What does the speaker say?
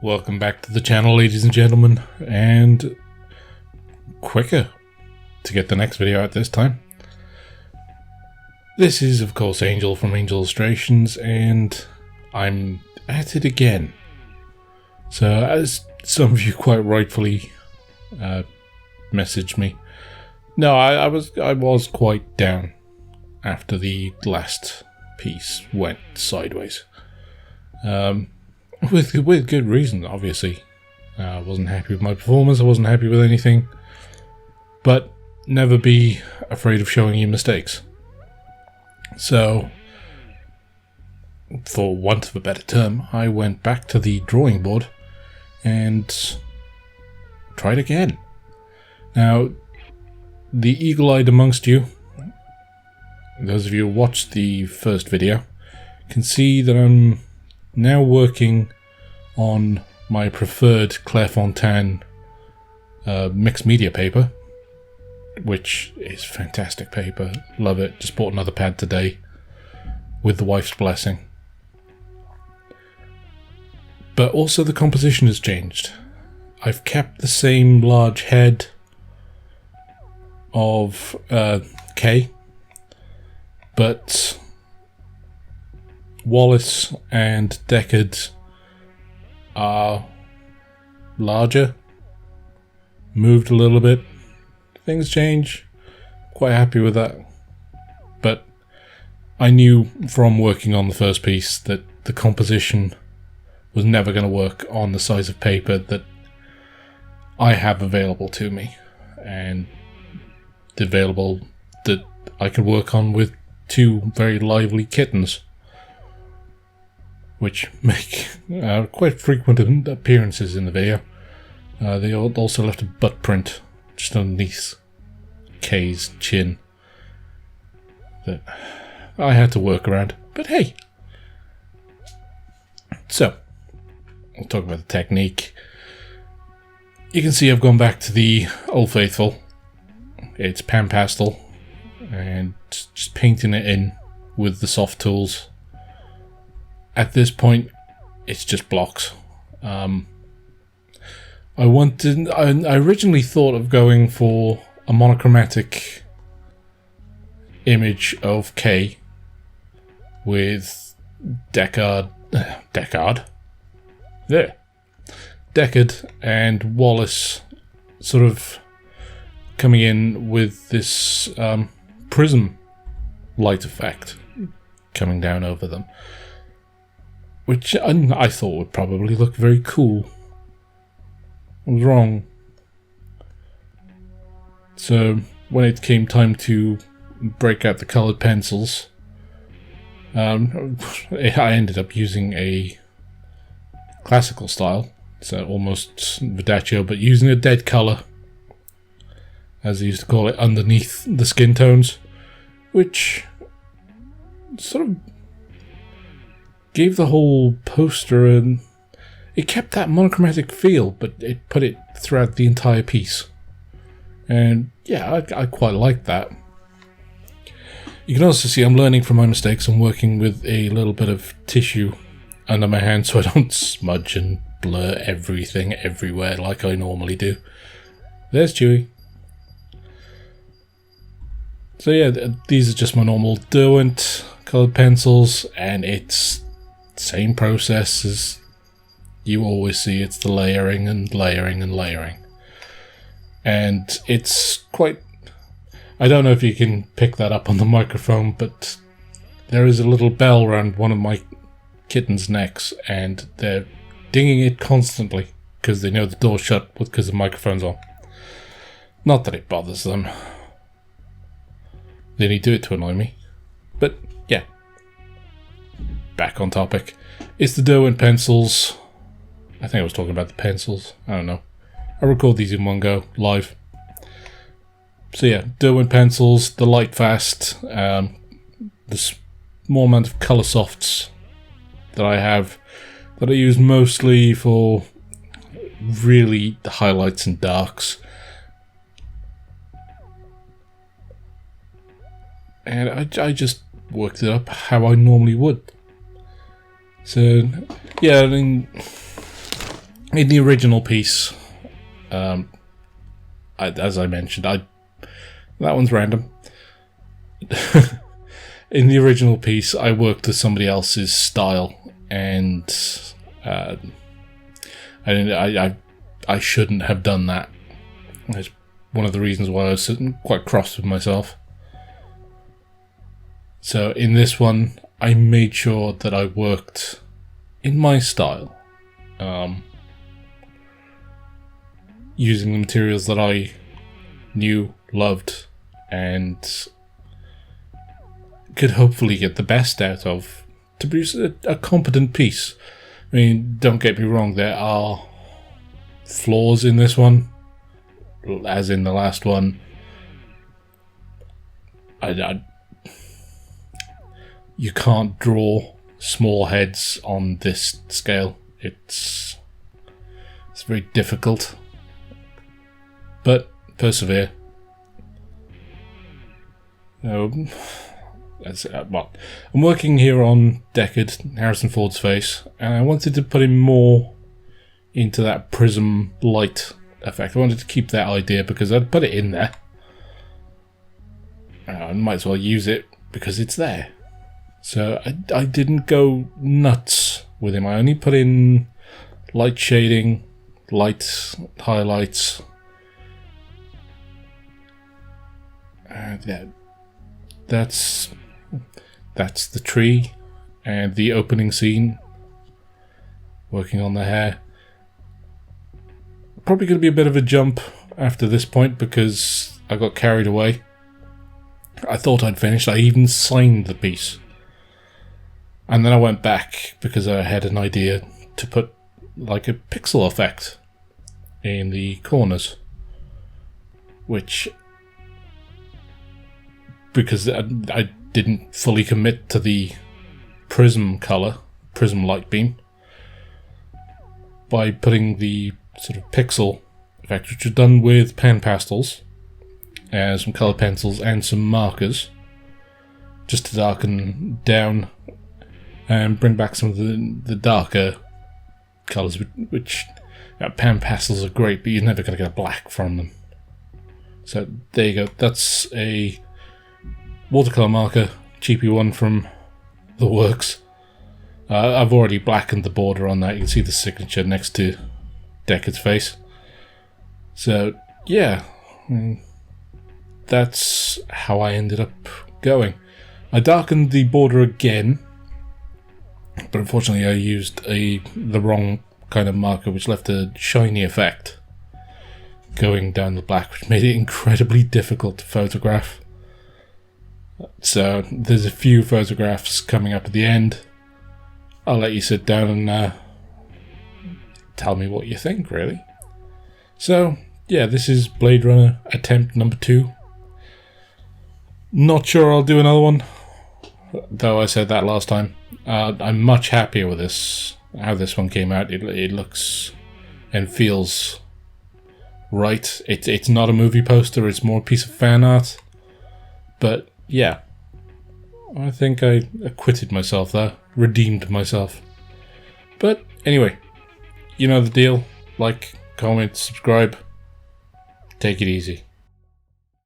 Welcome back to the channel, ladies and gentlemen, and quicker to get the next video out this time. This is, of course, Angel from Angel Illustrations, and I'm at it again. So, as some of you quite rightfully messaged me, no, I was quite down after the last piece went sideways. With good reason, obviously. I wasn't happy with my performance, I wasn't happy with anything. But never be afraid of showing you mistakes. So, for want of a better term, I went back to the drawing board and tried again. Now, the eagle-eyed amongst you, those of you who watched the first video, can see that I'm now working on my preferred Clairefontaine mixed media paper, which is fantastic paper. Love it. Just bought another pad today with the wife's blessing. But also the composition has changed. I've kept the same large head of K, but Wallace and Deckard are larger, moved a little bit, things change, quite happy with that. But I knew from working on the first piece that the composition was never going to work on the size of paper that I have available to me, and available that I could work on with two very lively kittens, which make quite frequent appearances in the video. They also left a butt print just underneath Kay's chin that I had to work around, but hey. So, I'll talk about the technique. You can see I've gone back to the Old Faithful. It's pan pastel and just painting it in with the soft tools. At this point, it's just blocks. I originally thought of going for a monochromatic image of K with Deckard and Wallace sort of coming in with this prism light effect coming down over them, which I thought would probably look very cool. I was wrong. So when it came time to break out the coloured pencils, I ended up using a classical style, so almost Verdaccio, but using a dead colour, as they used to call it, underneath the skin tones, which sort of gave the whole poster and it kept that monochromatic feel, but it put it throughout the entire piece. And yeah, I quite like that. You can also see I'm learning from my mistakes. I'm working with a little bit of tissue under my hand so I don't smudge and blur everything everywhere like I normally do. There's Chewy. So yeah, these are just my normal Derwent coloured pencils, and it's same process as you always see. It's the layering and layering and layering. And it's quite... I don't know if you can pick that up on the microphone, but there is a little bell around one of my kittens' necks, and they're dinging it constantly because they know the door's shut because the microphone's on. Not that it bothers them. They only do it to annoy me. But yeah. Back on topic. It's the Derwent pencils. I think I was talking about the pencils. I don't know. I record these in one go, live. So yeah, Derwent pencils, the Lightfast, the small amount of Colorsofts that I have, that I use mostly for really the highlights and darks. And I just worked it up how I normally would. So yeah, I mean, In the original piece, as I mentioned, that one's random. In the original piece, I worked with somebody else's style, and I shouldn't have done that. That's one of the reasons why I was sitting quite cross with myself. So in this one, I made sure that I worked in my style, using the materials that I knew, loved, and could hopefully get the best out of to produce a competent piece. I mean, don't get me wrong, there are flaws in this one, as in the last one. You can't draw small heads on this scale. It's very difficult, but persevere. Well, I'm working here on Deckard, Harrison Ford's face, and I wanted to put him more into that prism light effect. I wanted to keep that idea because I'd put it in there. I might as well use it because it's there. So I didn't go nuts with him. I only put in light shading, light highlights. Yeah, that's the tree and the opening scene. Working on the hair. Probably going to be a bit of a jump after this point because I got carried away. I thought I'd finished. I even signed the piece. And then I went back because I had an idea to put like a pixel effect in the corners. Which, because I didn't fully commit to the prism color, prism light beam, by putting the sort of pixel effect, which was done with pen pastels, and some colored pencils and some markers, just to darken down and bring back some of the darker colors, which pen pastels are great, but you're never going to get black from them. So there you go. That's a watercolor marker, cheapy one from the works. I've already blackened the border on that. You can see the signature next to Deckard's face. So yeah, that's how I ended up going. I darkened the border again, but unfortunately I used the wrong kind of marker, which left a shiny effect going down the black, which made it incredibly difficult to photograph. So there's a few photographs coming up at the end. I'll let you sit down and tell me what you think, really. So yeah, this is Blade Runner attempt number 2. Not sure I'll do another one, though I said that last time. I'm much happier with this, how this one came out. It looks and feels right. It's not a movie poster, it's more a piece of fan art. But yeah, I think I acquitted myself there, redeemed myself. But anyway, you know the deal. Like, comment, subscribe. Take it easy.